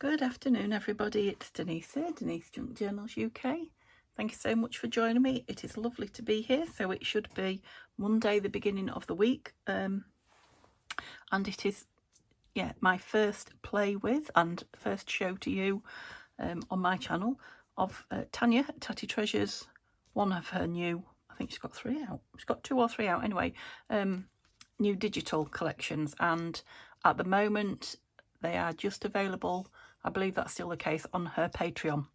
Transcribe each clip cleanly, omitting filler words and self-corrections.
Good afternoon, everybody. It's Denise here, Denise Junk Journals UK. Thank you so much for joining me. It is lovely to be here. So it should be Monday, the beginning of the week. And it is, my first play with and first show to you on my channel of Tanya, Tatty Treasures, one of her new, I think she's got 3 out. She's got 2 or 3 out anyway, new digital collections. And at the moment, they are just available, I believe that's still the case, on her Patreon,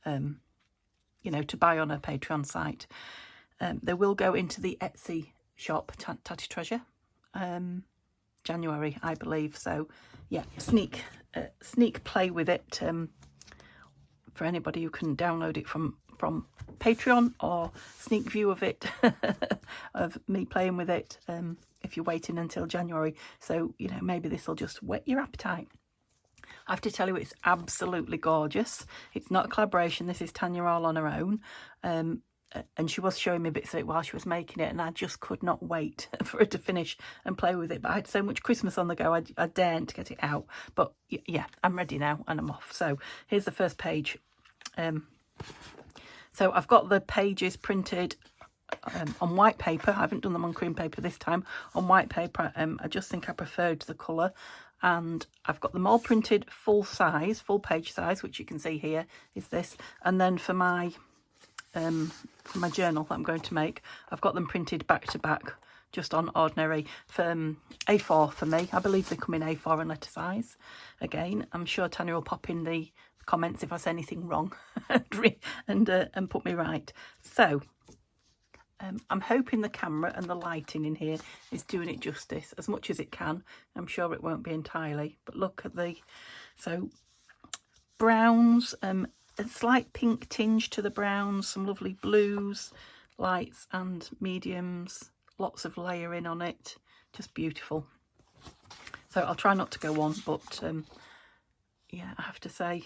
to buy on her Patreon site. They will go into the Etsy shop, Tatty Treasure, January, I believe. So, yeah, sneak play with it for anybody who can download it from Patreon, or sneak view of it, of me playing with it, if you're waiting until January. So, maybe this will just whet your appetite. I have to tell you, it's absolutely gorgeous. It's not a collaboration. This is Tanya all on her own. And she was showing me bits of it while she was making it, and I just could not wait for her to finish and play with it. But I had so much Christmas on the go, I daren't get it out. But yeah, I'm ready now and I'm off. So here's the first page. So I've got the pages printed on white paper. I haven't done them on cream paper this time. On white paper, I just think I preferred the colour. And I've got them all printed full page size, which you can see here is this. And then for my journal that I'm going to make, I've got them printed back to back, just on ordinary A4 for me. I believe they come in A4 and letter size. Again, I'm sure Tanya will pop in the comments if I say anything wrong and put me right. So I'm hoping the camera and the lighting in here is doing it justice as much as it can. I'm sure it won't be entirely, but look at so browns, a slight pink tinge to the browns, some lovely blues, lights and mediums, lots of layering on it, just beautiful. So I'll try not to go on, but yeah, I have to say,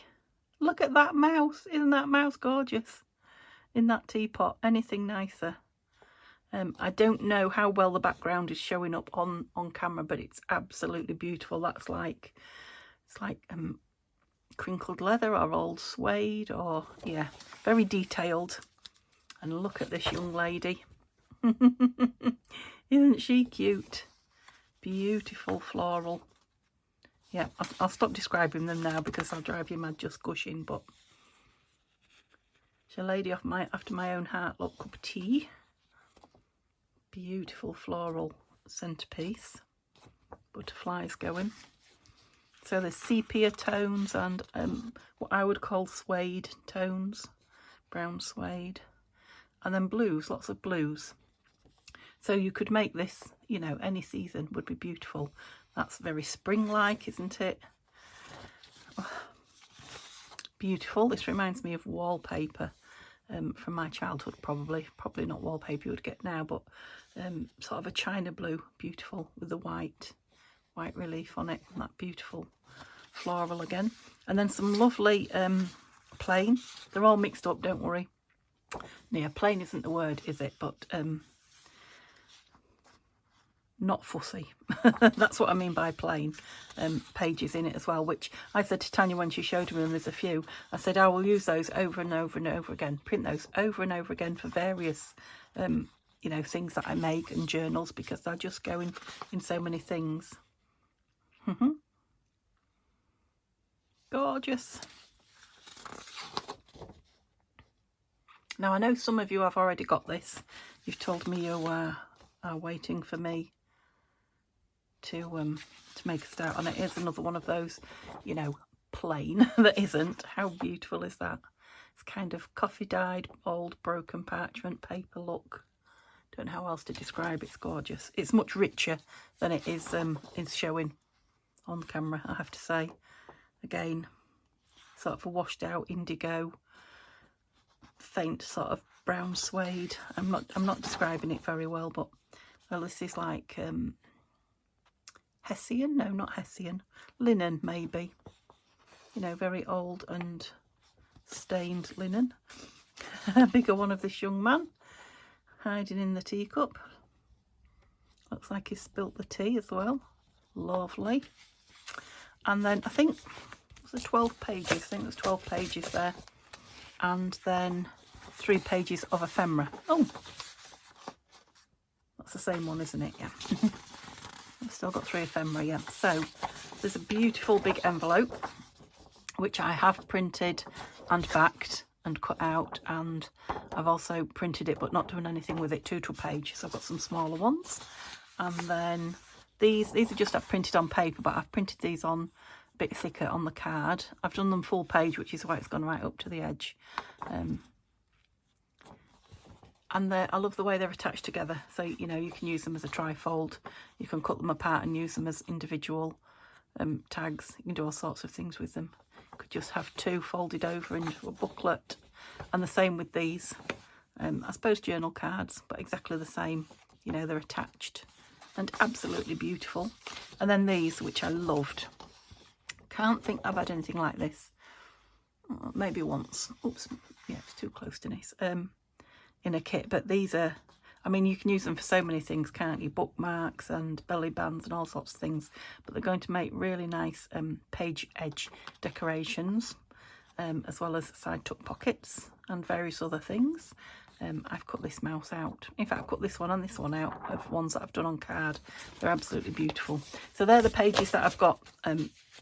look at that mouse. Isn't that mouse gorgeous in that teapot? Anything nicer? I don't know how well the background is showing up on camera, but it's absolutely beautiful. It's like crinkled leather or old suede, or yeah, very detailed. And look at this young lady. Isn't she cute? Beautiful floral. Yeah, I'll stop describing them now because I'll drive you mad just gushing, but she's a lady after my own heart. Look, cup of tea. Beautiful floral centerpiece, butterflies going. So there's sepia tones and what I would call suede tones, brown suede, and then blues, lots of blues. So you could make this, any season would be beautiful. That's very spring-like, isn't it? Oh, beautiful. This reminds me of wallpaper from my childhood, probably not wallpaper you would get now, but sort of a china blue, beautiful, with the white relief on it, and that beautiful floral again. And then some lovely plain. They're all mixed up, don't worry. Yeah, plain isn't the word, is it? But not fussy. That's what I mean by plain. Pages in it as well, which I said to Tanya when she showed me, and there's a few, I said I will use those over and over and over again, print those over and over again for various things that I make and journals, because they're just going in so many things. Gorgeous. Now I know some of you have already got this. You've told me you are waiting for me to make a start on it. Here's another one of those, plain that isn't. How beautiful is that? It's kind of coffee dyed old broken parchment paper look. Don't know how else to describe it. It's gorgeous. It's much richer than it is showing on camera, I have to say. Again, sort of a washed out indigo, faint sort of brown suede. I'm not describing it very well, but well, this is like Hessian, no, not Hessian, linen maybe, very old and stained linen. A bigger one of this young man hiding in the teacup. Looks like he's spilt the tea as well. Lovely. And then I think was it 12 pages? I think there's 12 pages there. And then 3 pages of ephemera. Oh, that's the same one, isn't it? Yeah. I've still got 3 ephemera, yeah. So there's a beautiful big envelope, which I have printed and backed and cut out, and I've also printed it but not done anything with it, 2 to a page. So I've got some smaller ones. And then these are just I've printed on paper, but I've printed these on a bit thicker on the card. I've done them full page, which is why it's gone right up to the edge. And I love the way they're attached together. So, you know, you can use them as a trifold. You can cut them apart and use them as individual tags. You can do all sorts of things with them. You could just have 2 folded over into a booklet. And the same with these. I suppose journal cards, but exactly the same. You know, they're attached and absolutely beautiful. And then these, which I loved. Can't think I've had anything like this. Maybe once. Oops, yeah, it's too close, Denise. In a kit, but these are, I mean, you can use them for so many things, can't you? Bookmarks and belly bands and all sorts of things, but they're going to make really nice page edge decorations, as well as side tuck pockets and various other things. I've cut this mouse out. In fact, I've cut this one and this one out of ones that I've done on card. They're absolutely beautiful. So they're the pages that I've got,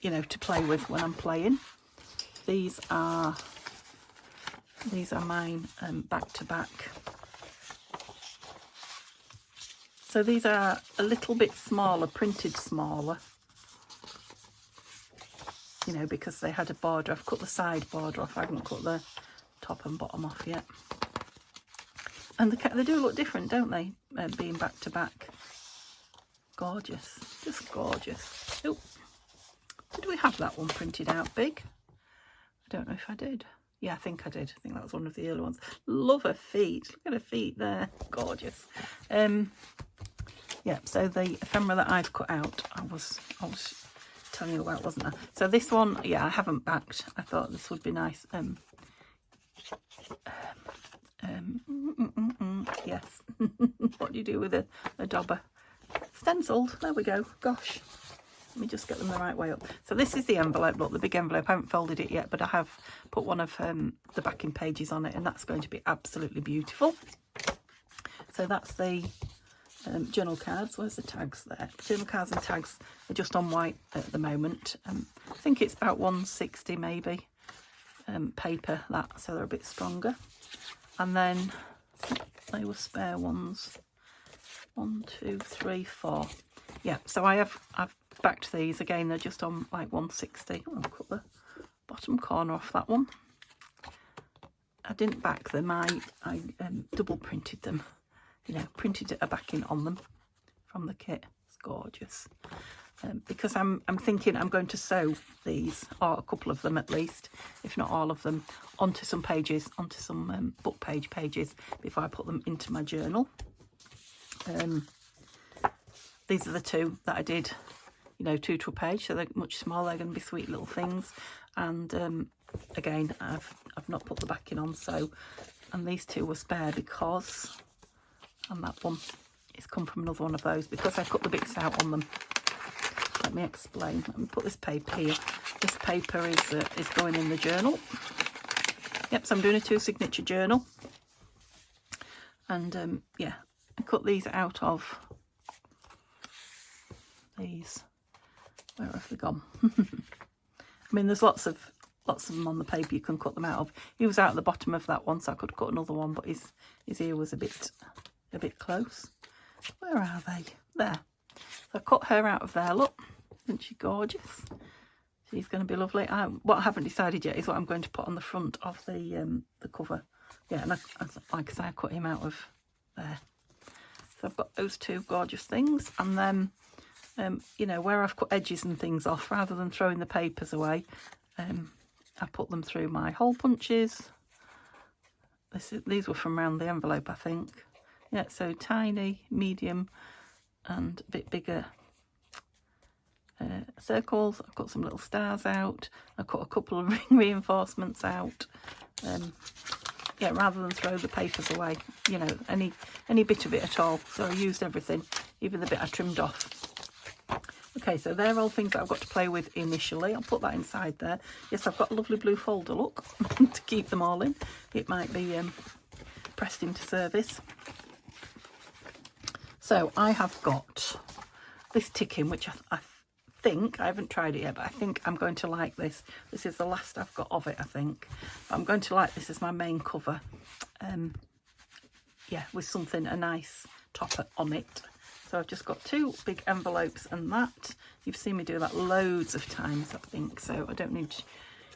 you know, to play with when I'm playing. These are mine back to back. So these are a little bit smaller, printed smaller, you know, because they had a border. I've cut the side border off. I haven't cut the top and bottom off yet. And they do look different, don't they, being back to back. Gorgeous, just gorgeous. Oh, did we have that one printed out big? I don't know if I did. Yeah, I think I did. I think that was one of the early ones. Love her feet. Look at her feet there. Gorgeous. Yeah, so the ephemera that I've cut out, I was telling you about, wasn't I? So this one, yeah, I haven't backed. I thought this would be nice. Yes. What do you do with a dauber? Stenciled. There we go. Gosh. Let me just get them the right way up. So this is the envelope. Look, the big envelope. I haven't folded it yet, but I have put one of the backing pages on it, and that's going to be absolutely beautiful. So that's the journal cards. Where's the tags there? Journal cards and tags are just on white at the moment. I think it's about 160 maybe paper, that, so they're a bit stronger. And then they were spare ones. 1, 2, 3, 4. Yeah, so I've backed these again. They're just on like 160. I'll cut the bottom corner off that one. I didn't back them. I double printed them. You know, printed a backing on them from the kit. It's gorgeous. Because I'm thinking I'm going to sew these, or a couple of them at least, if not all of them, onto some pages, onto some book pages before I put them into my journal. These are the 2 that I did, you know, 2 to a page, so they're much smaller. They're going to be sweet little things. And again, I've not put the backing on, so, and these 2 were spare because, and that one is come from another one of those, because I cut the bits out on them. Let me explain. Let me put this paper here. This paper is going in the journal. Yep, so I'm doing a 2 signature journal. And yeah, I cut these out of these. Where have they gone? I mean, there's lots of them on the paper you can cut them out of. He was out at the bottom of that one, so I could cut another one, but his ear was a bit close. Where are they? There. So I cut her out of there. Look, isn't she gorgeous? She's going to be lovely. What I haven't decided yet is what I'm going to put on the front of the cover. Yeah, and like I say, I cut him out of there. So I've got those 2 gorgeous things, and then you know, where I've cut edges and things off, rather than throwing the papers away, I put them through my hole punches. These were from around the envelope, I think. Yeah, so tiny, medium, and a bit bigger circles. I've cut some little stars out. I cut a couple of ring reinforcements out. Yeah, rather than throw the papers away, you know, any bit of it at all. So I used everything, even the bit I trimmed off. Okay, so they're all things that I've got to play with initially. I'll put that inside there. Yes, I've got a lovely blue folder, look, to keep them all in. It might be pressed into service. So I have got this ticking, which I think, I haven't tried it yet, but I think I'm going to like this. This is the last I've got of it, I think. But I'm going to like this as my main cover. Yeah, with something, a nice topper on it. So I've just got 2 big envelopes and that. You've seen me do that loads of times, I think. So I don't need,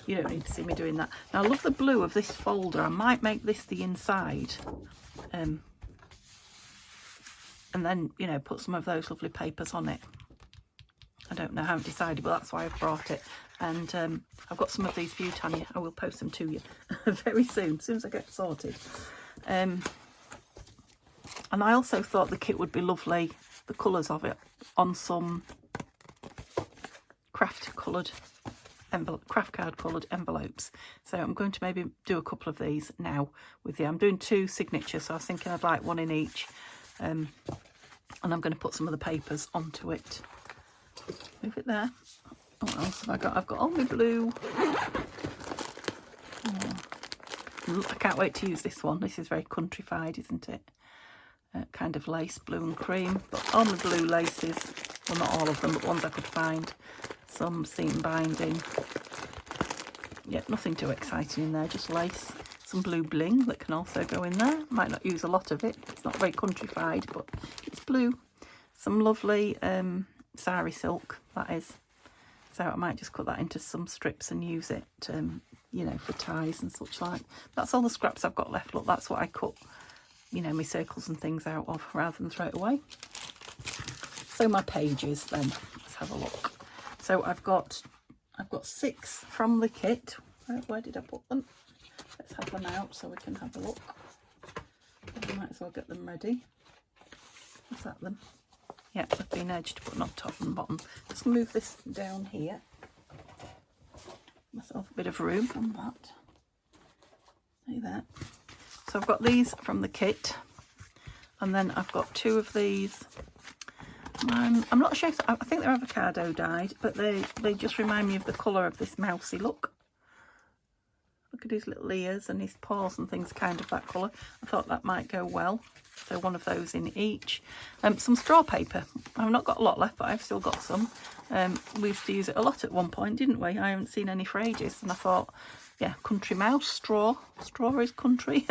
you don't need to see me doing that. Now I love the blue of this folder. I might make this the inside. And then, you know, put some of those lovely papers on it. I don't know, I haven't decided, but that's why I've brought it. And I've got some of these for you, Tanya. I will post them to you very soon, as soon as I get sorted. And I also thought the kit would be lovely, the colours of it, on some craft card coloured envelopes. So I'm going to maybe do a couple of these now with you. I'm doing 2 signatures, so I was thinking I'd like 1 in each. And I'm going to put some of the papers onto it. Move it there. What else have I got? I've got all my blue. Oh, I can't wait to use this one. This is very countrified, isn't it? Kind of lace, blue and cream. But all my blue laces, well, not all of them, but ones I could find. Some seam binding. Yeah, nothing too exciting in there, just lace. Some blue bling that can also go in there. Might not use a lot of it. It's not very countrified, but it's blue. Some lovely sari silk, that is. So I might just cut that into some strips and use it, you know, for ties and such like. That's all the scraps I've got left. Look, that's what I cut, you know, my circles and things out of rather than throw it away. So my pages then, let's have a look. So I've got 6 from the kit. Where did I put them? Let's have them out so we can have a look. I might as well get them ready. Is that them? Yeah, they've been edged, but not top and bottom. Just move this down here. Myself a bit of room on that. See there. So I've got these from the kit, and then I've got 2 of these. I'm not sure. I think they're avocado dyed, but they just remind me of the colour of this mousy look. Look at his little ears and his paws and things, kind of that colour. I thought that might go well. So 1 of those in each. Some straw paper. I've not got a lot left, but I've still got some. We used to use it a lot at one point, didn't we? I haven't seen any for ages. And I thought, yeah, country mouse, straw. Straw is country.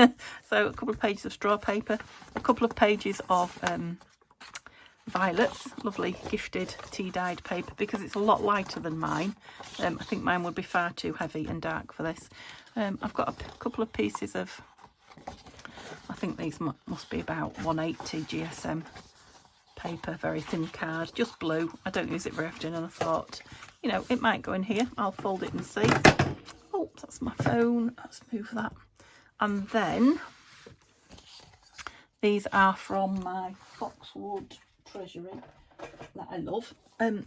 So a couple of pages of straw paper. A couple of pages of violets. Lovely gifted tea-dyed paper, because it's a lot lighter than mine. I think mine would be far too heavy and dark for this. I've got a couple of pieces of, I think these must be about 180 GSM paper, very thin card, just blue. I don't use it very often, and I thought, you know, it might go in here. I'll fold it and see. Oh, that's my phone. Let's move that. And then these are from my Foxwood Treasury that I love. I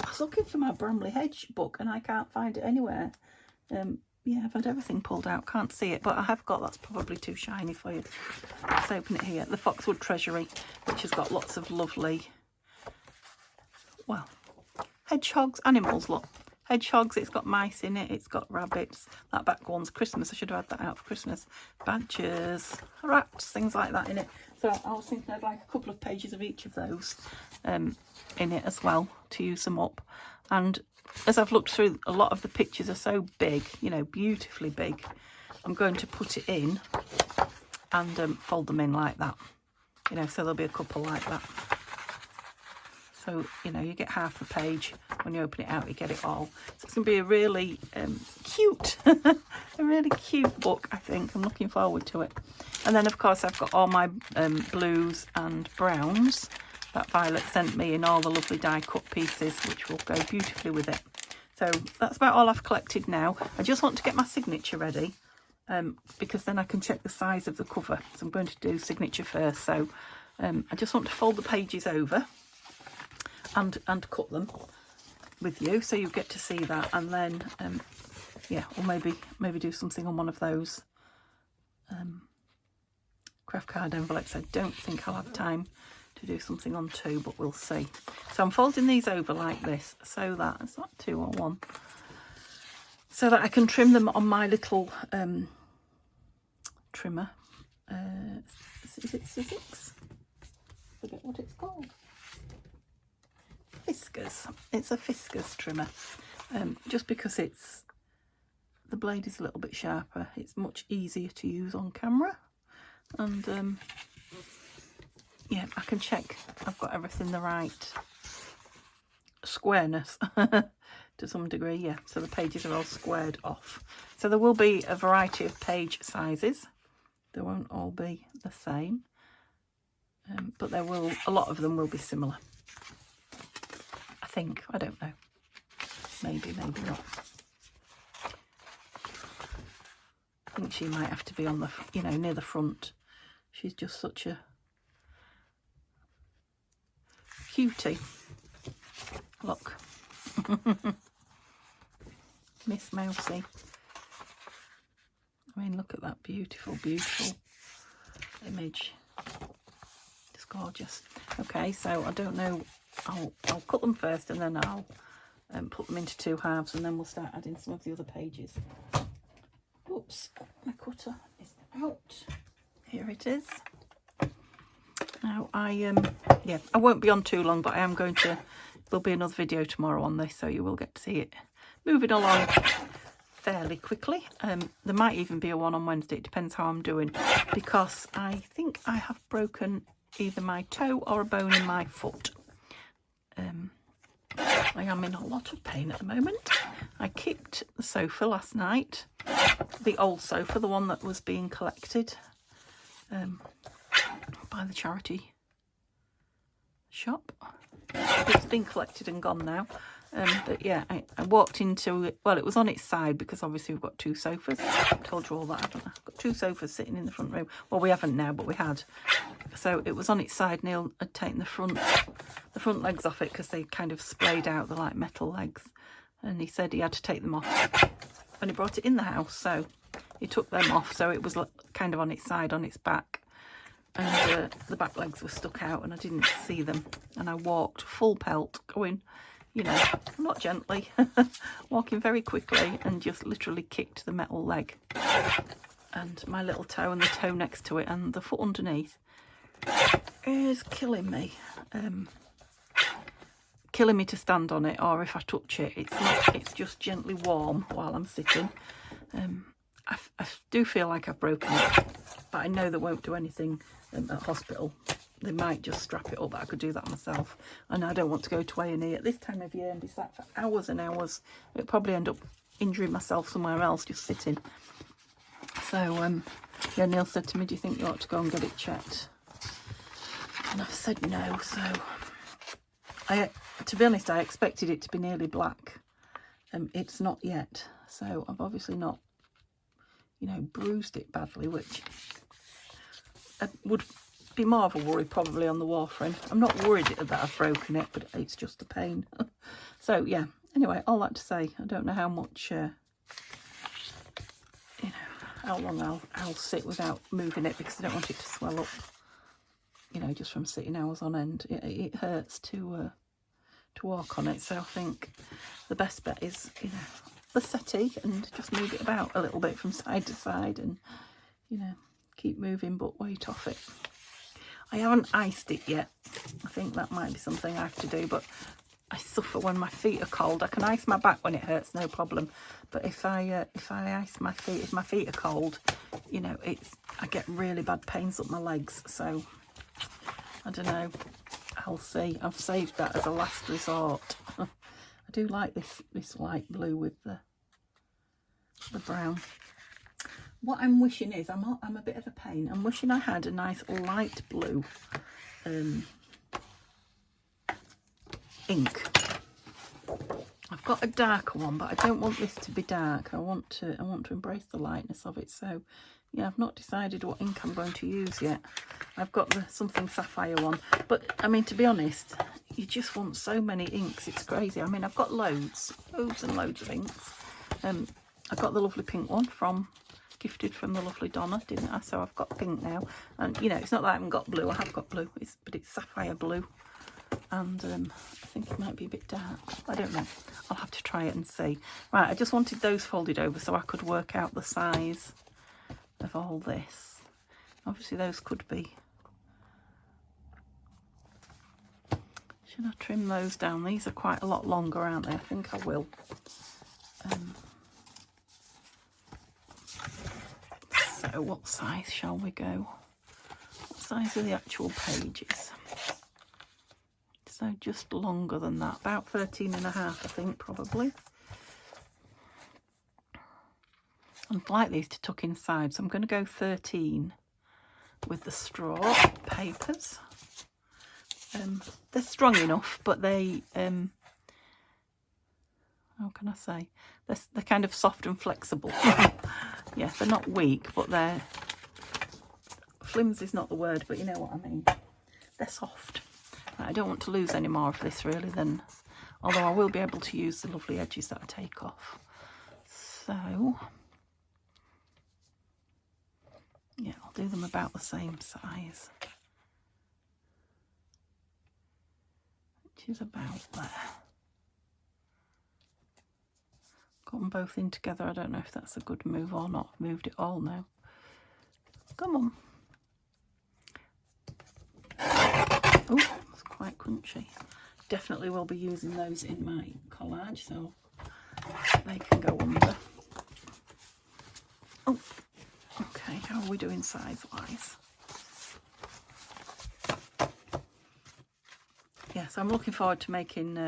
was looking for my Bramley Hedge book and I can't find it anywhere. Yeah, I've had everything pulled out, can't see it, but I have got, that's probably too shiny for you. Let's open it here. The Foxwood Treasury, which has got lots of lovely, well, hedgehogs, animals, look. Hedgehogs, it's got mice in it, it's got rabbits. That back one's Christmas, I should have had that out for Christmas. Badgers, rats, things like that in it. So I was thinking I'd like a couple of pages of each of those in it as well to use them up. And as I've looked through, a lot of the pictures are so big, you know, beautifully big. I'm going to put it in and fold them in like that, you know, so there'll be a couple like that. So, you know, you get half a page. When you open it out, you get it all. So it's going to be a really cute, a really cute book, I think. I'm looking forward to it. And then, of course, I've got all my blues and browns that Violet sent me in all the lovely die cut pieces, which will go beautifully with it. So that's about all I've collected now. I just want to get my signature ready because then I can check the size of the cover. So I'm going to do signature first. So I just want to fold the pages over and cut them with you, so you get to see that. And then yeah, or maybe do something on one of those craft card envelopes. I don't think I'll have time to to do something on 2, but we'll see. So I'm folding these over like this, so that it's not 2 or 1, so that I can trim them on my little trimmer. Is it Sizzix? I forget what it's called. Fiskars. It's a Fiskars trimmer. Just because the blade is a little bit sharper, it's much easier to use on camera, and yeah, I can check I've got everything the right squareness to some degree. Yeah, so the pages are all squared off. So there will be a variety of page sizes. They won't all be the same, but a lot of them will be similar, I think. I don't know, maybe not. I think she might have to be on the, near the front. She's just such a cutie. Look. Miss Mousy. I mean, look at that beautiful, beautiful image. It's gorgeous. Okay, so I don't know. I'll cut them first, and then I'll put them into 2 halves, and then we'll start adding some of the other pages. Oops, my cutter is out. Here it is. Now I won't be on too long, but I am going to. There'll be another video tomorrow on this, so you will get to see it moving along fairly quickly. There might even be a one on Wednesday. It depends how I'm doing, because I think I have broken either my toe or a bone in my foot. I am in a lot of pain at the moment. I kicked the sofa last night, the old sofa, the one that was being collected by the charity shop. It's been collected and gone now. But yeah, I walked into it. Well, it was on its side, because obviously we've got 2 sofas. I told you all that, haven't I? I've got 2 sofas sitting in the front room. Well, we haven't now, but we had. So it was on its side. Neil had taken the front legs off it, because they kind of splayed out, the like metal legs. And he said he had to take them off when he brought it in the house. So he took them off. So it was kind of on its side, on its back. And the back legs were stuck out, and I didn't see them. And I walked full pelt, going, not gently, walking very quickly, and just literally kicked the metal leg and my little toe and the toe next to it and the foot underneath is killing me. Killing me to stand on it, or if I touch it, it's just gently warm while I'm sitting. I do feel like I've broken it, but I know they won't do anything at hospital. They might just strap it up, but I could do that myself. And I don't want to go to A&E at this time of year and be sat for hours and hours. It'd probably end up injuring myself somewhere else just sitting. So, yeah, Neil said to me, do you think you ought to go and get it checked? And I've said no. So, to be honest, I expected it to be nearly black. It's not yet. So I've obviously not, bruised it badly, which would be more of a worry probably on the Warfarin. I'm not worried that I've broken it, but it's just a pain. So yeah, anyway, all that to say, I don't know how much how long I'll sit without moving it, because I don't want it to swell up, just from sitting hours on end. It hurts to walk on it. So I think the best bet is the settee, and just move it about a little bit from side to side, and keep moving but weight off it. I haven't iced it yet. I think that might be something I have to do, but I suffer when my feet are cold. I can ice my back when it hurts, no problem. But if I ice my feet, if my feet are cold, I get really bad pains up my legs. So I don't know. I'll see. I've saved that as a last resort. I do like this light blue with the brown. What I'm wishing is, I'm a bit of a pain. I'm wishing I had a nice light blue ink. I've got a darker one, but I don't want this to be dark. I want to embrace the lightness of it. So yeah, I've not decided what ink I'm going to use yet. I've got the something sapphire one, but I mean, to be honest, you just want so many inks. It's crazy. I mean, I've got loads and loads of inks. I've got the lovely pink one from gifted from the lovely Donna, didn't I? So I've got pink now. And, you know, it's not that I haven't got blue. I have got blue, but it's sapphire blue. And I think it might be a bit dark. I don't know. I'll have to try it and see. Right, I just wanted those folded over so I could work out the size of all this. Obviously, those could be... Should I trim those down? These are quite a lot longer, aren't they? I think I will. So what size shall we go? What size are the actual pages? So just longer than that, about 13.5, I think, probably. I'd like these to tuck inside, so I'm going to go 13 with the straw papers. They're strong enough, but they, how can I say? They're kind of soft and flexible. Yeah, they're not weak, but they're... Flimsy is not the word, but you know what I mean. They're soft. I don't want to lose any more of this really, then, although I will be able to use the lovely edges that I take off. So, yeah, I'll do them about the same size, which is about there. Got them both in together. I don't know if that's a good move or not. I've moved it all now. Come on. Oh, it's quite crunchy. Definitely will be using those in my collage, so they can go under. Oh, okay. How are we doing size-wise? Yeah, so I'm looking forward to making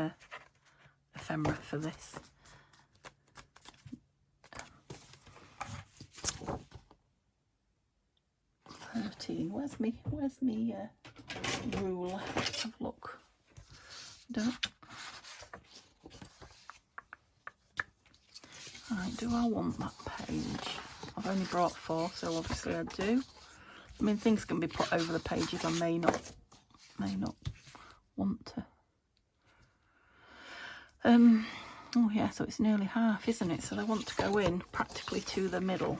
ephemera for this. 13. Where's me ruler? Let's have a look. Right, do I want that page? I've only brought 4, so obviously I do. I mean, things can be put over the pages. I may not want to. Oh yeah, so it's nearly half, isn't it? So they want to go in practically to the middle.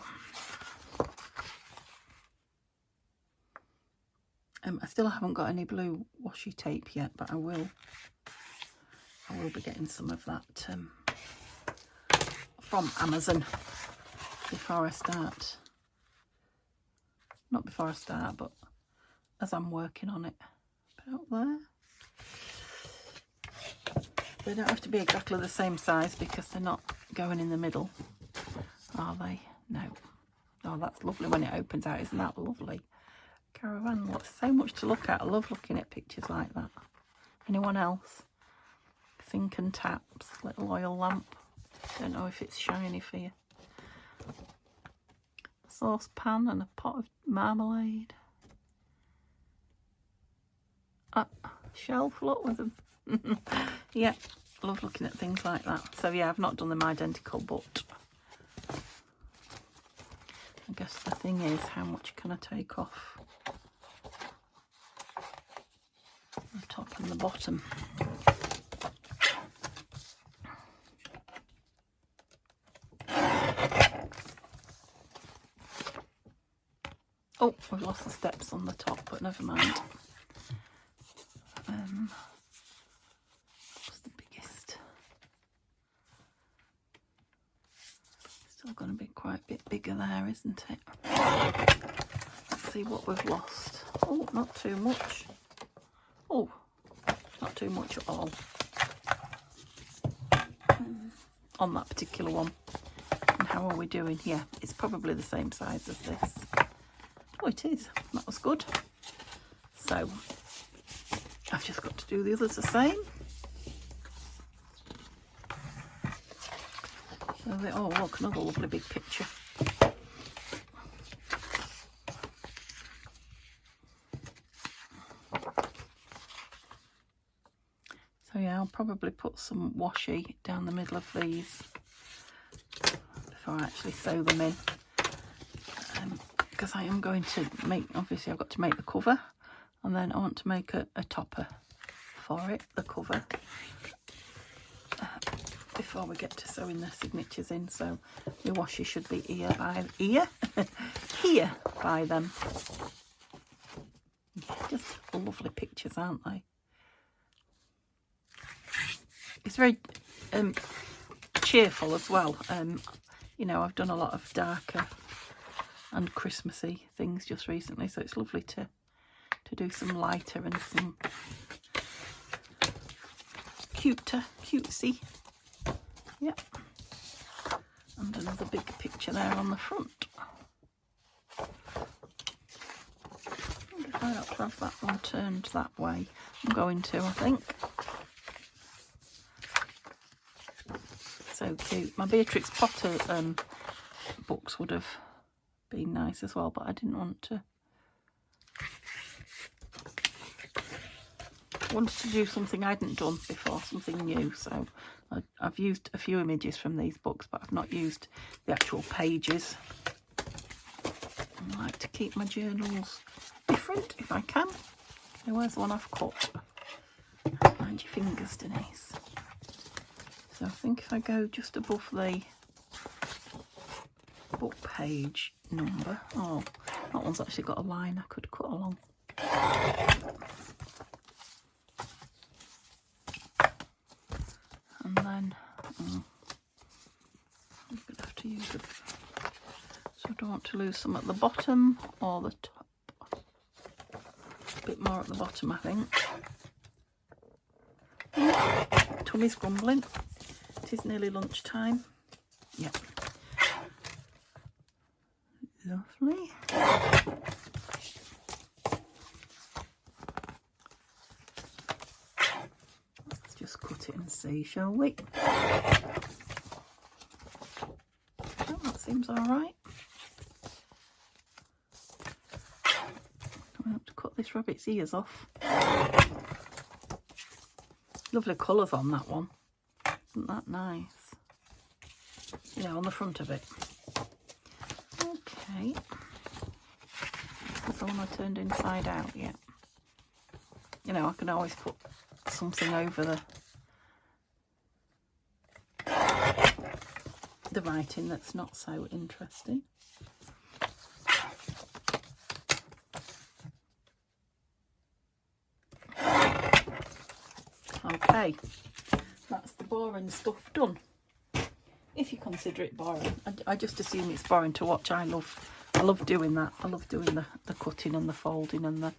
I still haven't got any blue washi tape yet, but I will be getting some of that from Amazon before I start. Not before I start, but as I'm working on it. About there. They don't have to be exactly the same size because they're not going in the middle, are they? No. Oh, that's lovely when it opens out. Isn't that lovely? Caravan, look, so much to look at. I love looking at pictures like that. Anyone else? Sink and taps, little oil lamp. Don't know if it's shiny for you. Saucepan and a pot of marmalade. Shelf, look with them. Yeah, I love looking at things like that. So yeah, I've not done them identical, but I guess the thing is, how much can I take off the top and the bottom? Oh, we've lost the steps on the top, but never mind. What's the biggest? Still going to be quite a bit bigger there, isn't it? Let's see what we've lost. Oh, not too much. Oh, not too much at all. On that particular one. And how are we doing? Yeah, it's probably the same size as this. Oh, it is. That was good. So, I've just got to do the others the same. So oh, look, another lovely big picture. So yeah, I'll probably put some washi down the middle of these before I actually sew them in. Because I am going to make, obviously I've got to make the cover, and then I want to make a topper for it, the cover, before we get to sewing the signatures in, so my washi should be here by them. Just lovely pictures, aren't they? It's very cheerful as well. You know, I've done a lot of darker and Christmassy things just recently, so it's lovely to do some lighter and some cutesy. Yep. And another big picture there on the front. If I don't have that one turned that way, I'm going to, I think. So cute. My Beatrix Potter books would have been nice as well, but I didn't want to. I wanted to do something I hadn't done before, something new. So I've used a few images from these books, but I've not used the actual pages. I like to keep my journals different if I can. Okay, where's the one I've cut? Mind your fingers, Denise. So I think if I go just above the book page number. Oh, that one's actually got a line I could cut along. And then I'm going to have to use it. So I don't want to lose some at the bottom or the top. A bit more at the bottom, I think. Tummy's grumbling. It is nearly lunchtime. Yep. Lovely. Let's just cut it and see, shall we? Oh, that seems all right. I have to cut this rabbit's ears off. Lovely colours on that one. Isn't that nice? Yeah, on the front of it. Okay. That's the one I turned inside out, yeah. You know, I can always put something over the writing that's not so interesting. Okay, that's the boring stuff done. If you consider it boring, I just assume it's boring to watch. I love doing that. I love doing the cutting and the folding and the.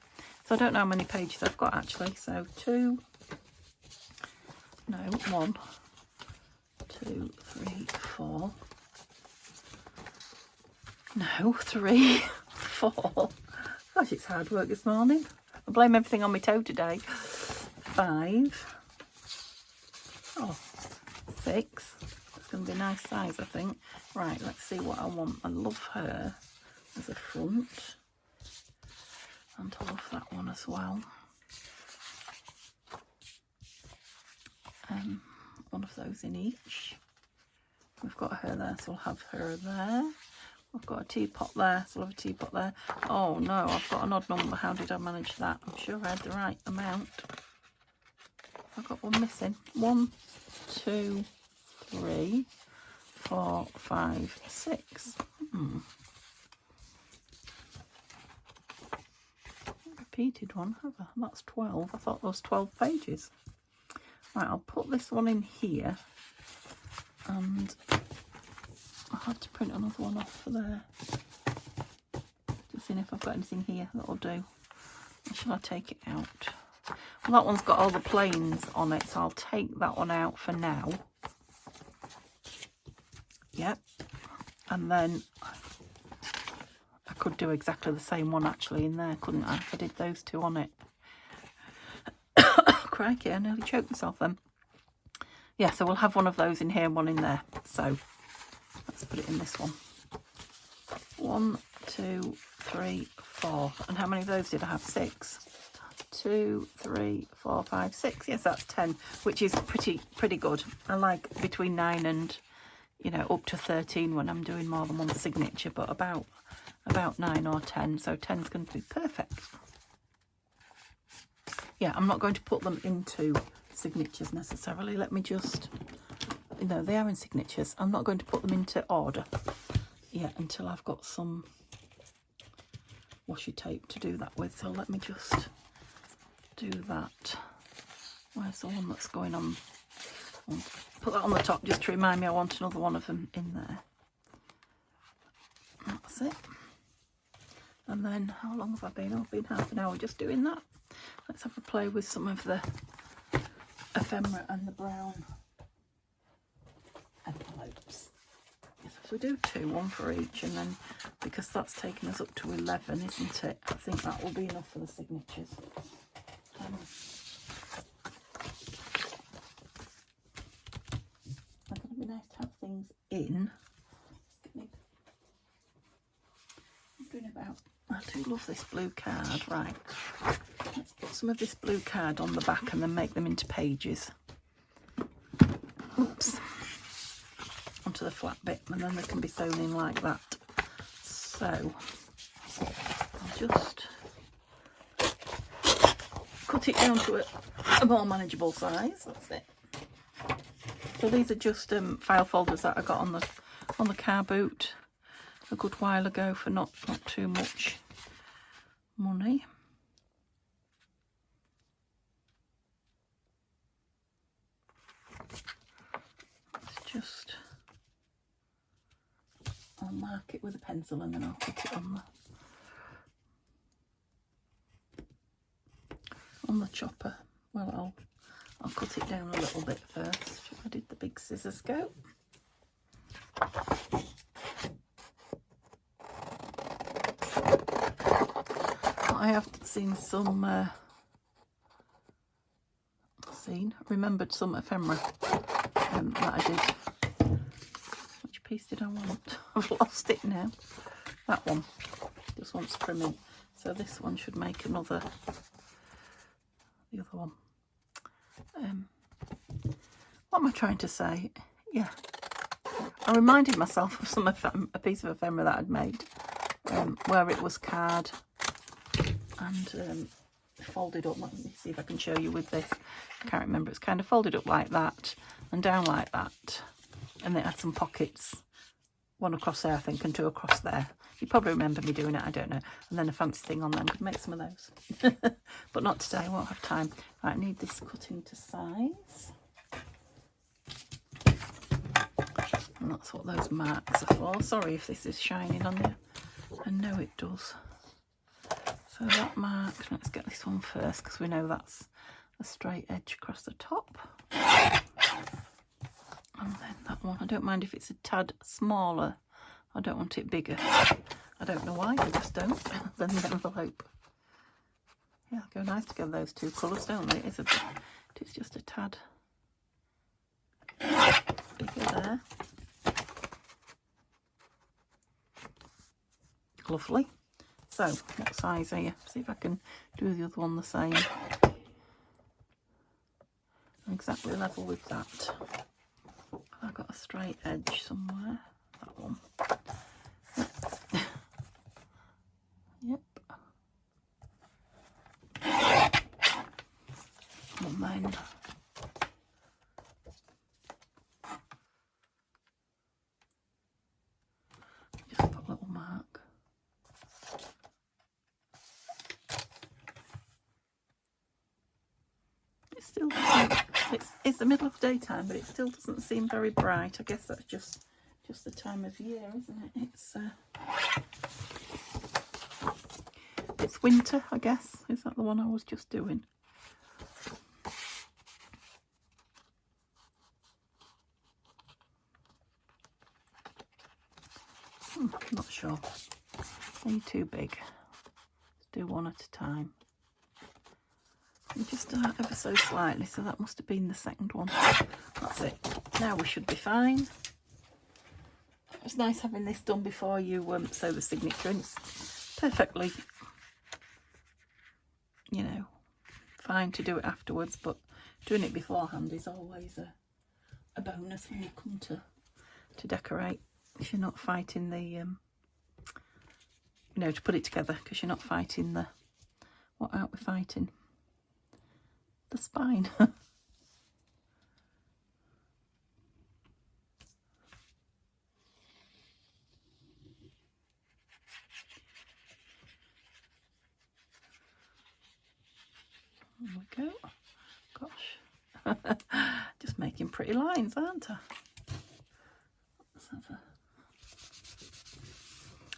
So I don't know how many pages I've got actually. So 1, 2, 3, 4. No, 3, 4. Gosh, it's hard work this morning. I blame everything on my toe today. 5. Oh, 6. It's going to be a nice size, I think. Right, let's see what I want. I love her as a front. And I love that one as well. One of those in each. We've got her there, so we'll have her there. I've got a teapot there, so we'll have a teapot there. Oh no, I've got an odd number. How did I manage that? I'm sure I had the right amount. I've got one missing. 1, 2, 3, 4, 5, 6. Repeated one, have I? That's 12. I thought there was 12 pages. Right, I'll put this one in here, and I'll have to print another one off for there. Just seeing if I've got anything here that'll do. Or shall I take it out? Well, that one's got all the planes on it, so I'll take that one out for now. Yep. And then I could do exactly the same one actually in there, couldn't I, if I did those two on it. Crikey, I nearly choked myself then. Yeah, so we'll have one of those in here and one in there. So let's put it in this one. 1, 2, 3, 4. And how many of those did I have? 6. 2, 3, 4, 5, 6. Yes, that's 10, which is pretty good. I like between 9 and, you know, up to 13 when I'm doing more than one signature, but about 9 or 10. So 10 is going to be perfect. Yeah, I'm not going to put them into signatures necessarily. Let me just no, they are in signatures. I'm not going to put them into order yet until I've got some washi tape to do that with. So let me just do that. Where's the one that's going on? I'll put that on the top just to remind me I want another one of them in there. That's it. And then how long have I been? I've been half an hour just doing that. Let's have a play with some of the ephemera and the brown envelopes. Yes, so we do two, one for each, and then because that's taken us up to 11, isn't it? I think that will be enough for the signatures. I thought it'd be nice to have things in. I do love this blue card. Right, let's put some of this blue card on the back and then make them into pages. Oops. Onto the flat bit, and then they can be sewn in like that. So I'll just cut it down to a more manageable size. That's it. So these are just file folders that I got on the car boot a good while ago for not too much money. It's just, I'll mark it with a pencil and then I'll put it on the chopper. Well, I'll cut it down a little bit first. I did the big scissors go. I have remembered some ephemera that I did. Which piece did I want? I've lost it now. That one just wants trimming. So this one should make the other one. What am I trying to say? Yeah. I reminded myself of a piece of ephemera that I'd made where it was card and folded up. Let me see if I can show you with this. I can't remember. It's kind of folded up like that and down like that, and it had some pockets, one across there I think and two across there. You probably remember me doing it, I don't know. And then a fancy thing on them. Could make some of those but not today, I won't have time. Right, I need this cutting to size, and that's what those marks are for. Sorry if this is shining on you. I know it does. So that mark, let's get this one first because we know that's a straight edge across the top. And then that one, I don't mind if it's a tad smaller. I don't want it bigger. I don't know why, I just don't. Then the envelope. Yeah, go nice together, those two colours, don't they? It's just a tad bigger there. Lovely. So, what size are you? See if I can do the other one the same. I'm exactly level with that. I've got a straight edge somewhere. That one. Yep. And then just put a little mark. Still it's the middle of daytime, but it still doesn't seem very bright. I guess that's just the time of year, isn't it? It's winter, I guess. Is that the one I was just doing? Not sure. Are you too big? Let's do one at a time. Just ever so slightly, so that must have been the second one. That's it. Now we should be fine. It's nice having this done before you sew the signature, and it's perfectly, you know, fine to do it afterwards, but doing it beforehand is always a bonus when you come to decorate. If you're not fighting the, you know, to put it together, because you're not fighting the, what aren't we fighting? The spine. There we go. Gosh. Just making pretty lines, aren't I? Let's have a...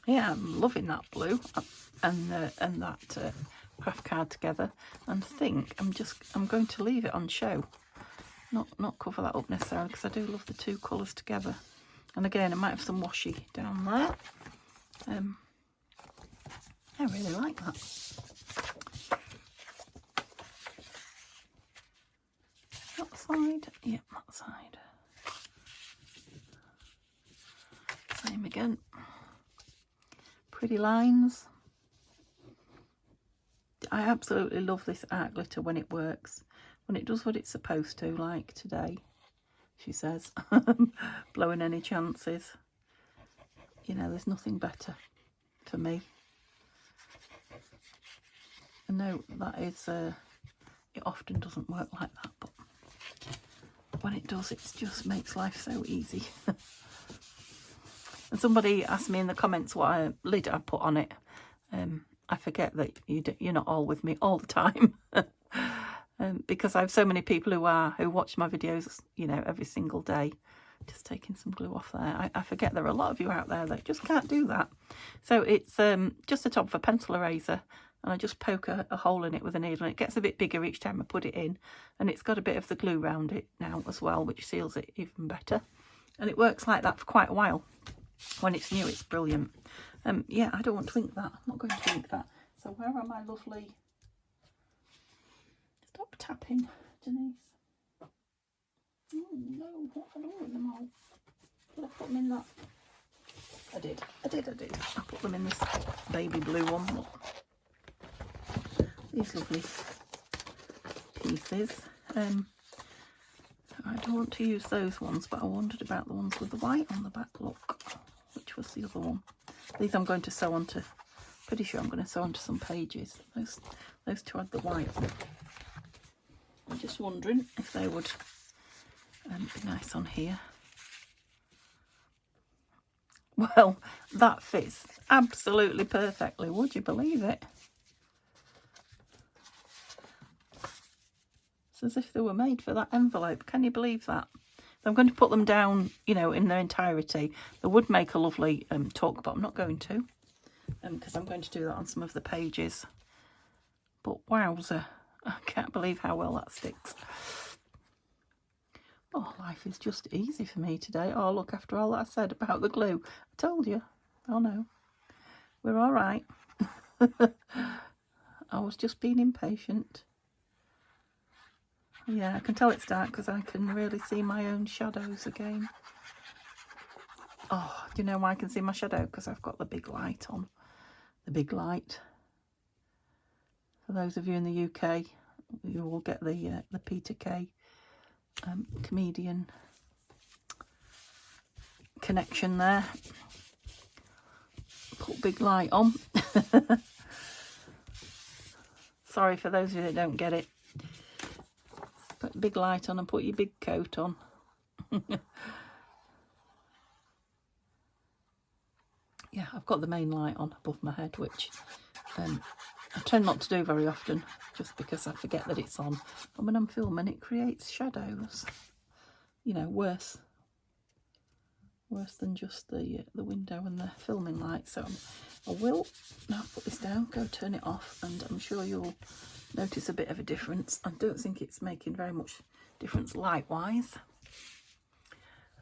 Yeah, I'm loving that blue and that craft card together, and I think I'm going to leave it on show, not cover that up necessarily, because I do love the two colours together. And again, I might have some washi down there. I really like that. That side, yep, that side. Same again. Pretty lines. I absolutely love this art glitter when it works, when it does what it's supposed to, like today, she says. Blowing any chances. You know, there's nothing better for me. I know that is, it often doesn't work like that, but when it does, it just makes life so easy. And somebody asked me in the comments what lid I put on it. I forget that you're not all with me all the time. Because I have so many people who watch my videos, you know, every single day. Just taking some glue off there. I forget there are a lot of you out there that just can't do that. So it's just the top of a pencil eraser, and I just poke a hole in it with a needle, and it gets a bit bigger each time I put it in, and it's got a bit of the glue around it now as well, which seals it even better. And it works like that for quite a while. When it's new, it's brilliant. Yeah, I don't want to ink that. I'm not going to ink that. So where are my lovely... Stop tapping, Denise. Oh no, what have I done with them all? Did I put them in that? I did. I put them in this baby blue one. Look. These lovely pieces. I don't want to use those ones, but I wondered about the ones with the white on the back. Look, which was the other one. These I'm going to sew onto, pretty sure I'm going to sew onto some pages. Those two had the white. I'm just wondering if they would be nice on here. Well, that fits absolutely perfectly. Would you believe it? It's as if they were made for that envelope. Can you believe that? So I'm going to put them down, you know, in their entirety. They would make a lovely tuck, but I'm not going to, because I'm going to do that on some of the pages. But wowzer, I can't believe how well that sticks. Oh, life is just easy for me today. Oh, look, after all that I said about the glue, I told you. Oh no, we're all right. I was just being impatient. Yeah, I can tell it's dark because I can really see my own shadows again. Oh, do you know why I can see my shadow? Because I've got the big light on. The big light. For those of you in the UK, you will get the Peter Kay comedian connection there. Put big light on. Sorry for those of you that don't get it. Put big light on and put your big coat on. Yeah, I've got the main light on above my head, which I tend not to do very often, just because I forget that it's on. But when I'm filming, it creates shadows. You know, worse than just the window and the filming light. So I will now put this down, go turn it off, and I'm sure you'll notice a bit of a difference. I don't think it's making very much difference light-wise.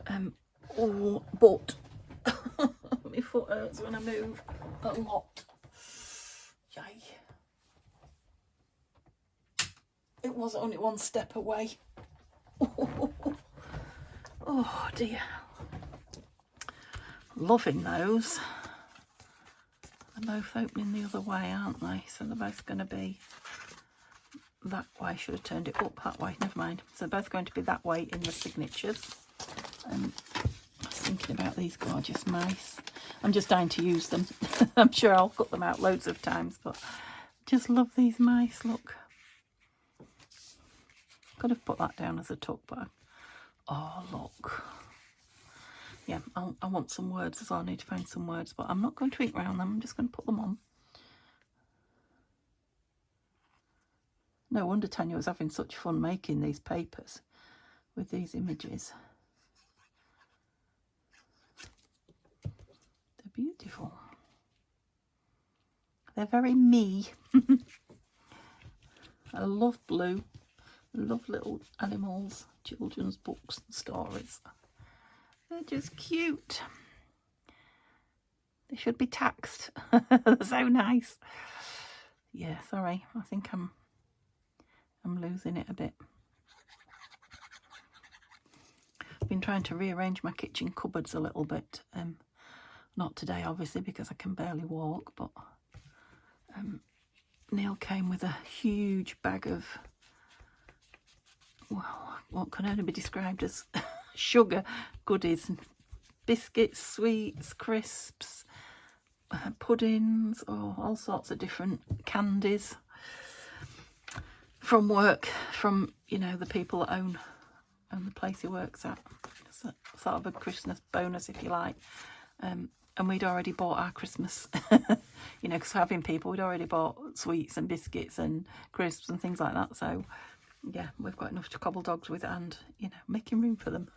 But my foot hurts when I move a lot. Yay. It was only one step away. Oh dear. Loving those. They're both opening the other way, aren't they? So they're both going to be that way. Should have turned it up that way. Never mind. So they're both going to be that way in the signatures. I was thinking about these gorgeous mice. I'm just dying to use them. I'm sure I'll cut them out loads of times, but just love these mice. Look. Could have put that down as a tuck, but oh look. Yeah, I want some words as well. I need to find some words, but I'm not going to ink around them. I'm just going to put them on. No wonder Tanya was having such fun making these papers with these images. They're beautiful. They're very me. I love blue. I love little animals, children's books and stories. They're just cute. They should be taxed. They're so nice. Yeah, sorry. I think I'm losing it a bit. I've been trying to rearrange my kitchen cupboards a little bit. Not today, obviously, because I can barely walk, but Neil came with a huge bag of, well, what can only be described as sugar goodies, biscuits, sweets, crisps, puddings, all sorts of different candies from work, from, you know, the people that own the place he works at. It's a, sort of a Christmas bonus, if you like. And we'd already bought our Christmas, you know, because having people, we'd already bought sweets and biscuits and crisps and things like that. So, yeah, we've got enough to cobble dogs with and, you know, making room for them.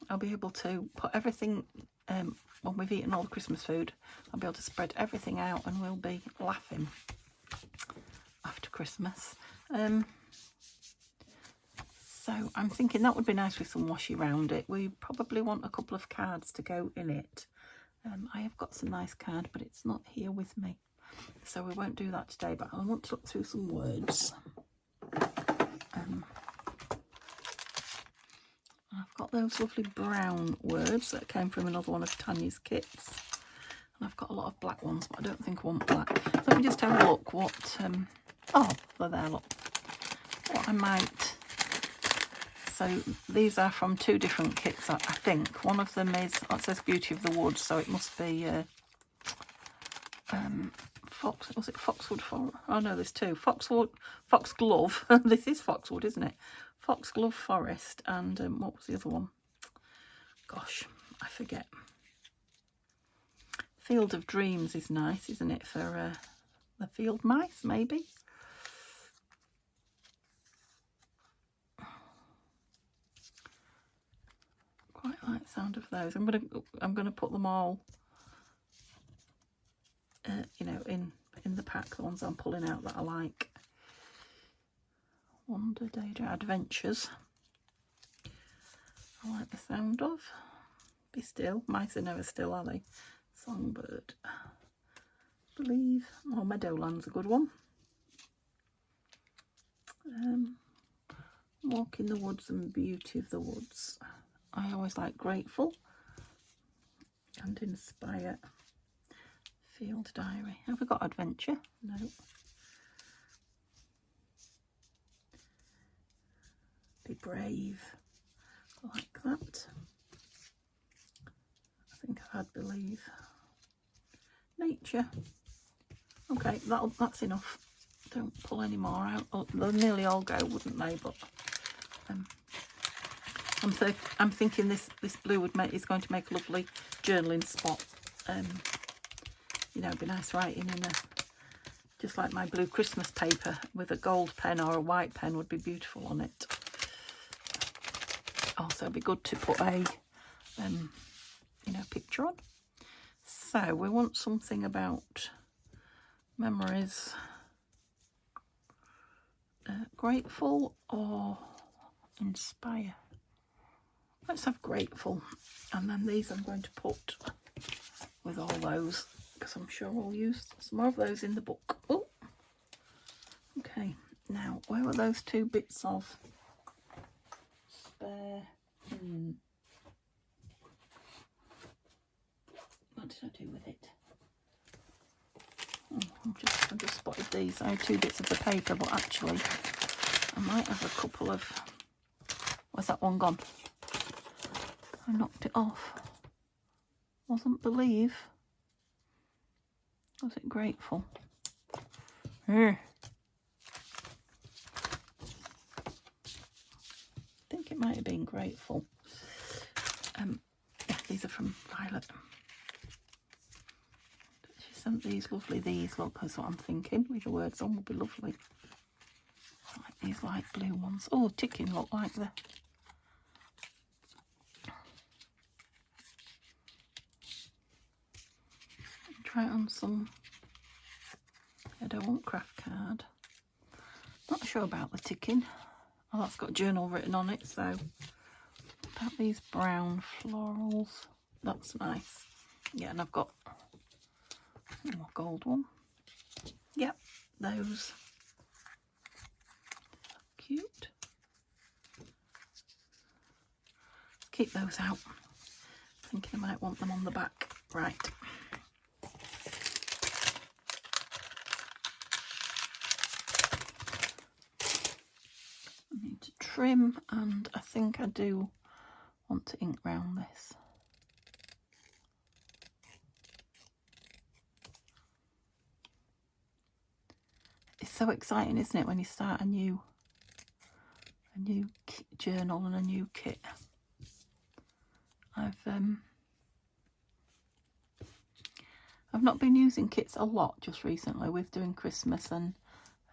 I'll be able to put everything, when we've eaten all the Christmas food, I'll be able to spread everything out and we'll be laughing after Christmas. So I'm thinking that would be nice with some washi around it. We probably want a couple of cards to go in it. I have got some nice card, but it's not here with me. So we won't do that today, but I want to look through some words. I've got those lovely brown words that came from another one of Tanya's kits. And I've got a lot of black ones, but I don't think I want black. So let me just have a look what, oh, they're there, look. What I might... So these are from two different kits, I think. One of them is, that says Beauty of the Woods, so it must be was it Foxwood Forest? Oh no, there's two. Foxglove. This is Foxwood, isn't it? Foxglove Forest, and what was the other one? Gosh, I forget. Field of Dreams is nice, isn't it, for the field mice, maybe? Quite like the sound of those. I'm gonna put them all, you know, in the pack. The ones I'm pulling out that I like. Wonder, Daydream, Adventures. I like the sound of. Be Still. Mice are never still, are they? Songbird. Believe. Oh, Meadowland's a good one. Walk in the Woods and Beauty of the Woods. I always like Grateful and Inspire. Field Diary. Have we got Adventure? No. Be Brave. I like that. I think I've had Believe. Nature. Okay, that's enough. Don't pull any more out. Oh, they'll nearly all go, wouldn't they? But I'm thinking this blue is going to make a lovely journaling spot. You know, it'd be nice writing in just like my blue Christmas paper with a gold pen or a white pen would be beautiful on it. Also, it'd be good to put a, you know, picture on. So we want something about memories. Grateful or Inspire. Let's have Grateful, and then these I'm going to put with all those, because I'm sure I'll use some more of those in the book. Oh, okay. Now, where were those two bits of spare? What did I do with it? Oh, I just spotted these. I had two bits of the paper, but actually I might have a couple of... Where's that one gone? I knocked it off. Wasn't Believe. Was it Grateful? I think it might have been Grateful. Yeah, these are from Violet. She sent these lovely, look, that's what I'm thinking. With the words on would be lovely. these light blue ones. Oh, ticking look like the... Try it on some... I don't want craft card. Not sure about the ticking. Oh, that's got journal written on it, so... About these brown florals. That's nice. Yeah, and I've got a more gold one. Yep, those. Cute. Keep those out. Thinking I might want them on the back. Right. I need to trim, and I think I do want to ink round this. It's so exciting, isn't it, when you start a new journal and a new kit. I've not been using kits a lot just recently with doing Christmas, and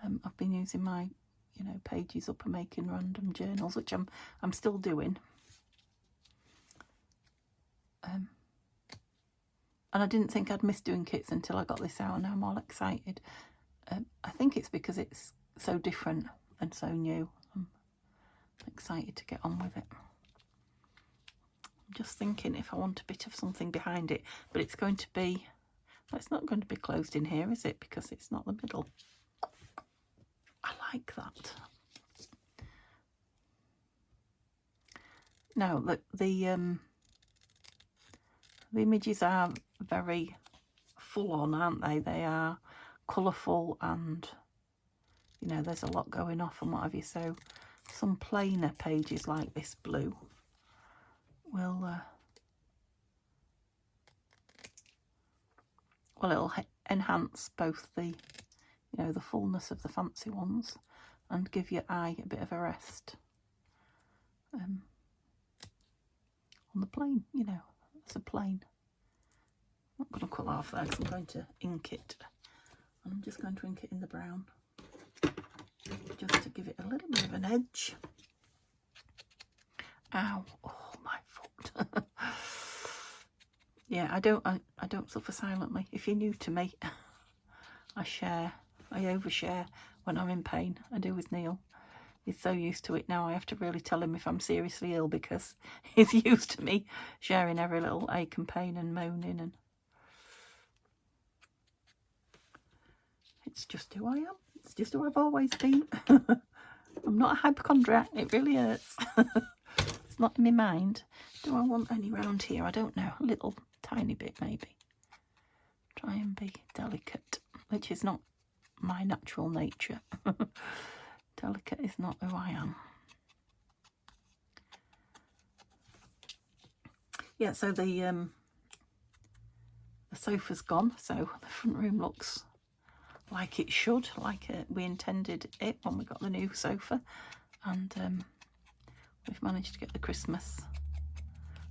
I've been using my, you know, pages up and making random journals, which I'm still doing. And I didn't think I'd miss doing kits until I got this out, and now I'm all excited. I think it's because it's so different and so new. I'm excited to get on with it. I'm just thinking if I want a bit of something behind it, but it's going to be, well, it's not going to be closed in here, is it? Because it's not the middle. I like that. Now, look, the images are very full on, aren't they? They are colourful, and you know, there's a lot going off and what have you. So some plainer pages like this blue will well, it'll enhance both the, you know, the fullness of the fancy ones and give your eye a bit of a rest on the plain, you know, it's a plain. I'm not going to cut off there because I'm going to ink it. I'm just going to ink it in the brown, just to give it a little bit of an edge. Ow! Oh, my foot. Yeah, I don't suffer silently. If you're new to me, I overshare when I'm in pain. I do with Neil. He's so used to it now. I have to really tell him if I'm seriously ill, because he's used to me sharing every little ache and pain and moaning, and it's just who I am. It's just who I've always been. I'm not a hypochondriac. It really hurts. It's not in my mind. Do I want any round here? I don't know. A little tiny bit maybe. Try and be delicate, which is not my natural nature. Delicate is not who I am. Yeah, so the sofa's gone, so the front room looks like it should, like we intended it when we got the new sofa. And we've managed to get the Christmas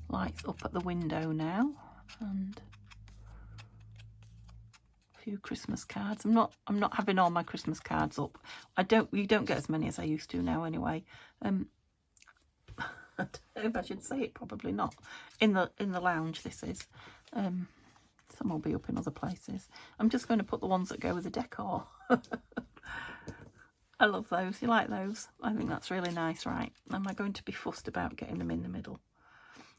lights up at the window now, and a few Christmas cards. I'm not having all my Christmas cards up. You don't get as many as I used to now anyway. I don't know if I should say it, probably not. In the lounge this is. Some will be up in other places. I'm just going to put the ones that go with the decor. I love those. You like those? I think that's really nice, right? Am I going to be fussed about getting them in the middle?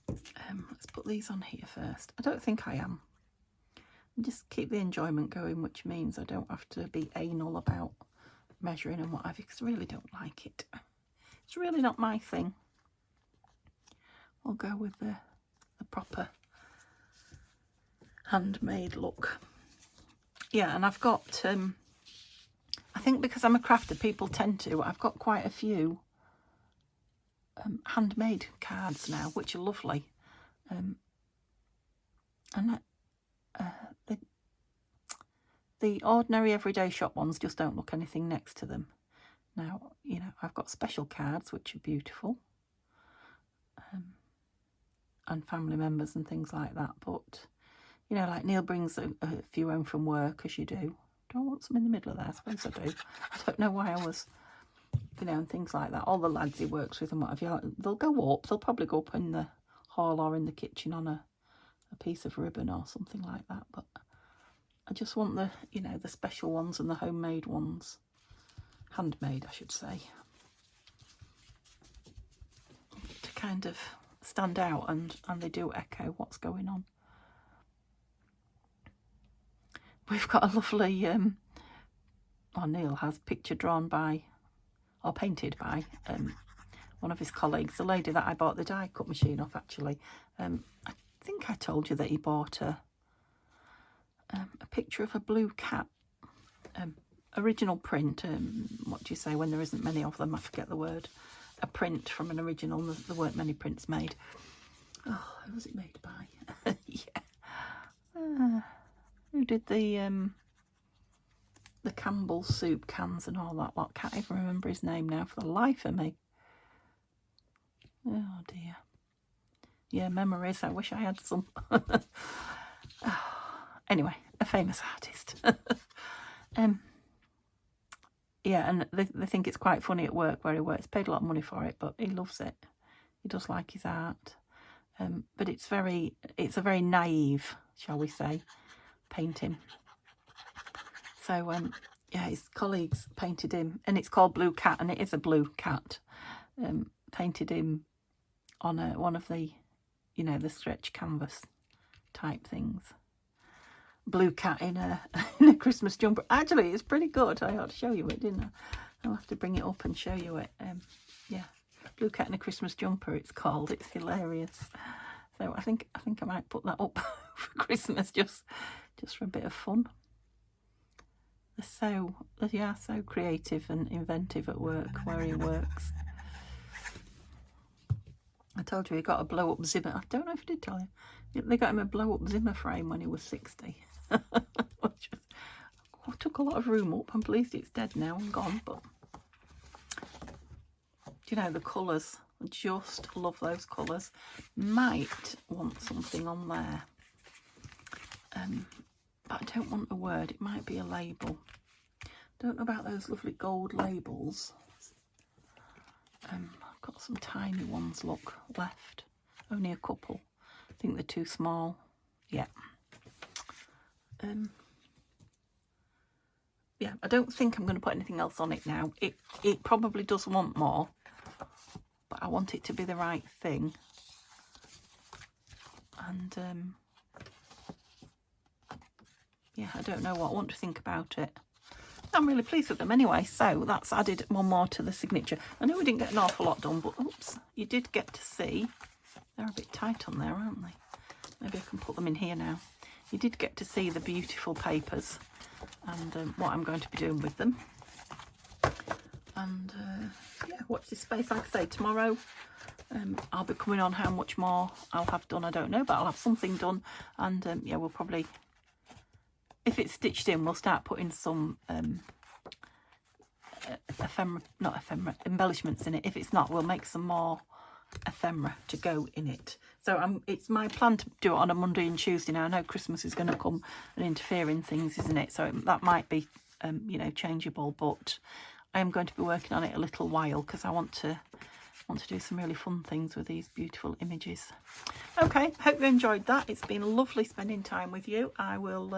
Let's put these on here first. I don't think I am. Just keep the enjoyment going, which means I don't have to be anal about measuring and what have you, because I really don't like it. It's really not my thing. We'll go with the proper handmade look. Yeah, and I've got I think because I'm a crafter, people tend to, I've got quite a few handmade cards now, which are lovely. And the ordinary everyday shop ones just don't look anything next to them. Now, you know, I've got special cards which are beautiful, and family members and things like that, but you know, like Neil brings a few home from work, as you do. Do I want some in the middle of there? I suppose I do. I don't know why I was you know, and things like that. All the lads he works with and whatever, they'll go up. They'll probably go up in the hall or in the kitchen on a piece of ribbon or something like that. But I just want the, you know, the special ones and the homemade ones. Handmade, I should say. To kind of stand out and they do echo what's going on. We've got a lovely, Neil has picture drawn by, or painted by, one of his colleagues, the lady that I bought the die cut machine off actually. I think I told you that he bought a picture of a blue cat, original print, what do you say when there isn't many of them, I forget the word, a print from an original, there weren't many prints made. Oh, who was it made by? Yeah. Who did the Campbell soup cans and all that lot? Can't even remember his name now for the life of me. Oh dear. Yeah, memories. I wish I had some. Anyway, a famous artist. Yeah, and they think it's quite funny at work where he works. Paid a lot of money for it, but he loves it. He does like his art. But it's a very naive, shall we say, painting. So yeah, his colleagues painted him, and it's called Blue Cat, and it is a blue cat. Painted him on one of the, you know, the stretch canvas type things. Blue cat in a Christmas jumper. Actually, it's pretty good. I ought to show you it, didn't I? I'll have to bring it up and show you it. Yeah, Blue Cat in a Christmas jumper. It's called. It's hilarious. So I think I might put that up for Christmas just for a bit of fun. They are so creative and inventive at work where he works. I told you he got a blow-up Zimmer. I don't know if I did tell you. They got him a blow-up Zimmer frame when he was 60. Which took a lot of room up. I'm pleased it's dead now and gone. But, do you know, the colours. I just love those colours. Might want something on there. But I don't want a word. It might be a label. Don't know about those lovely gold labels. I've got some tiny ones, look, left. Only a couple. I think they're too small. Yeah. Yeah, I don't think I'm going to put anything else on it now. It probably does want more, but I want it to be the right thing. And yeah, I don't know what I want to think about it. I'm really pleased with them anyway, so that's added one more to the signature. I know we didn't get an awful lot done, but oops, you did get to see. They're a bit tight on there, aren't they? Maybe I can put them in here now. You did get to see the beautiful papers and what I'm going to be doing with them. And yeah, watch this space. Like I say, tomorrow I'll be coming on how much more I'll have done. I don't know, but I'll have something done. And yeah, we'll probably, if it's stitched in, we'll start putting some embellishments in it. If it's not, we'll make some more ephemera to go in it. So it's my plan to do it on a Monday and Tuesday. Now I know Christmas is going to come and interfere in things, isn't it? So that might be you know, changeable, but I am going to be working on it a little while because I want to do some really fun things with these beautiful images. Okay, hope you enjoyed that. It's been lovely spending time with you. I will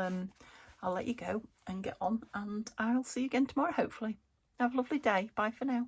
I'll let you go and get on, and I'll see you again tomorrow, hopefully. Have a lovely day. Bye for now.